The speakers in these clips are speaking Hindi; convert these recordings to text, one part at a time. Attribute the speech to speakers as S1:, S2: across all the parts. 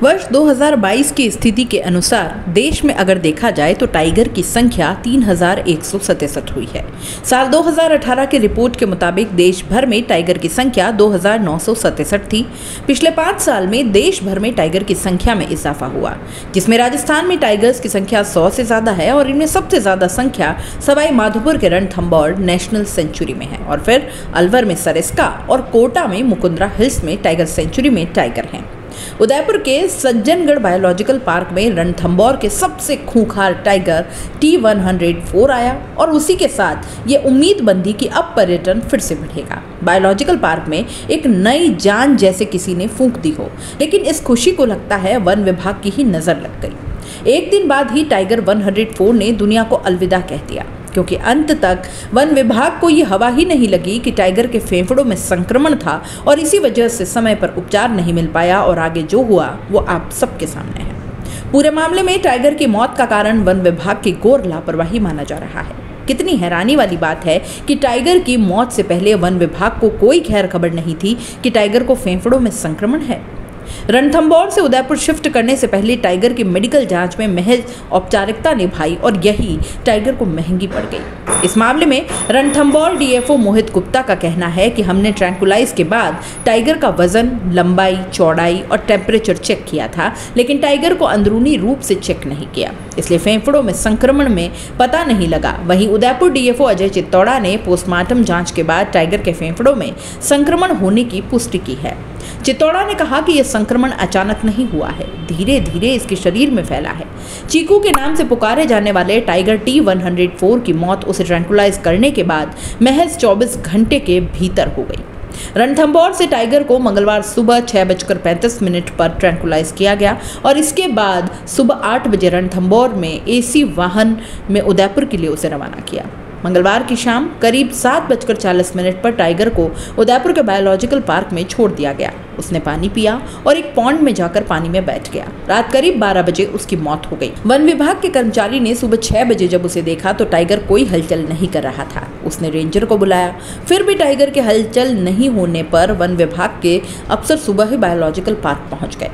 S1: वर्ष 2022 की स्थिति के अनुसार देश में अगर देखा जाए तो टाइगर की संख्या 3167 हुई है। साल 2018 की रिपोर्ट के मुताबिक देश भर में टाइगर की संख्या 2967 थी। पिछले 5 साल में देश भर में टाइगर की संख्या में इजाफा हुआ, जिसमें राजस्थान में टाइगर्स की संख्या 100 से ज्यादा है और इनमें सबसे ज्यादा संख्या सवाई माधोपुर के रणथंभौर नेशनल सेंचुरी में है और फिर अलवर में सरिस्का और कोटा में मुकुंदरा हिल्स में टाइगर सेंचुरी में टाइगर हैं। उदयपुर के सज्जनगढ़ बायोलॉजिकल पार्क में रणथंभौर के सबसे खूंखार टाइगर T104 आया और उसी के साथ ये उम्मीद बंधी कि अब पर्यटन फिर से बढ़ेगा। बायोलॉजिकल पार्क में एक नई जान जैसे किसी ने फूंक दी हो, लेकिन इस खुशी को लगता है वन विभाग की ही नजर लग गई। एक दिन बाद ही टाइगर 104 ने दुनिया को अलविदा कह दिया, क्योंकि अंत तक वन विभाग को ये हवा ही नहीं लगी कि टाइगर के फेफड़ों में संक्रमण था और इसी वजह से समय पर उपचार नहीं मिल पाया और आगे जो हुआ वो आप सबके सामने है। पूरे मामले में टाइगर की मौत का कारण वन विभाग की घोर लापरवाही माना जा रहा है। कितनी हैरानी वाली बात है कि टाइगर की मौत से पहले वन विभाग को कोई खैर खबर नहीं थी कि टाइगर को फेफड़ों में संक्रमण है। रणथंभौर से उदयपुर शिफ्ट करने से पहले टाइगर की मेडिकल जांच में महज औपचारिकता निभाई और यही टाइगर को महंगी पड़ गई। इस मामले में रणथंभौर डीएफओ मोहित गुप्ता का कहना है कि हमने ट्रैंकुलाइज के बाद टाइगर का वजन, लंबाई, चौड़ाई और टेम्परेचर चेक किया था, लेकिन टाइगर को अंदरूनी रूप से चेक नहीं किया, इसलिए फेफड़ों में संक्रमण में पता नहीं लगा। वहीं उदयपुर डीएफओ अजय चित्तौड़ा ने पोस्टमार्टम जांच के बाद टाइगर के फेफड़ों में संक्रमण होने की पुष्टि की है। चित्तौड़ा ने कहा कि यह संक्रमण अचानक नहीं हुआ है, धीरे धीरे इसके शरीर में फैला है। चीकू के नाम से पुकारे जाने वाले टाइगर T104 की मौत उसे ट्रैंकुलाइज करने के बाद महज 24 घंटे के भीतर हो गई। रणथंभौर से टाइगर को मंगलवार सुबह 6:35 पर ट्रैंकुलाइज किया गया और इसके बाद सुबह 8 बजे रणथंभौर में एसी वाहन में उदयपुर के लिए उसे रवाना किया। मंगलवार की शाम करीब 7:40 पर टाइगर को उदयपुर के बायोलॉजिकल पार्क में छोड़ दिया गया। उसने पानी पिया और एक पॉन्ड में जाकर पानी में बैठ गया। रात करीब 12 बजे उसकी मौत हो गई। वन विभाग के कर्मचारी ने सुबह 6 बजे जब उसे देखा तो टाइगर कोई हलचल नहीं कर रहा था। उसने रेंजर को बुलाया, फिर भी टाइगर के हलचल नहीं होने पर वन विभाग के अफसर सुबह ही बायोलॉजिकल पार्क पहुंच गए।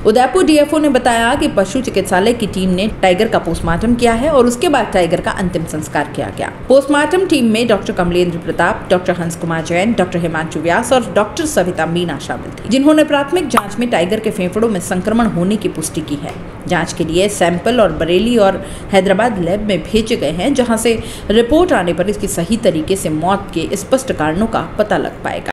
S1: उदयपुर डीएफओ ने बताया कि पशु चिकित्सालय की टीम ने टाइगर का पोस्टमार्टम किया है और उसके बाद टाइगर का अंतिम संस्कार किया गया। पोस्टमार्टम टीम में डॉक्टर कमलेंद्र प्रताप, डॉक्टर हंस कुमार जैन, डॉक्टर हिमांशु व्यास और डॉक्टर सविता मीना शामिल थे, जिन्होंने प्राथमिक जांच में टाइगर के फेफड़ों में संक्रमण होने की पुष्टि की है। जांच के लिए सैंपल और बरेली और हैदराबाद लैब में भेजे गए हैं, जहां से रिपोर्ट आने पर इसकी सही तरीके से मौत के स्पष्ट कारणों का पता लग पाएगा।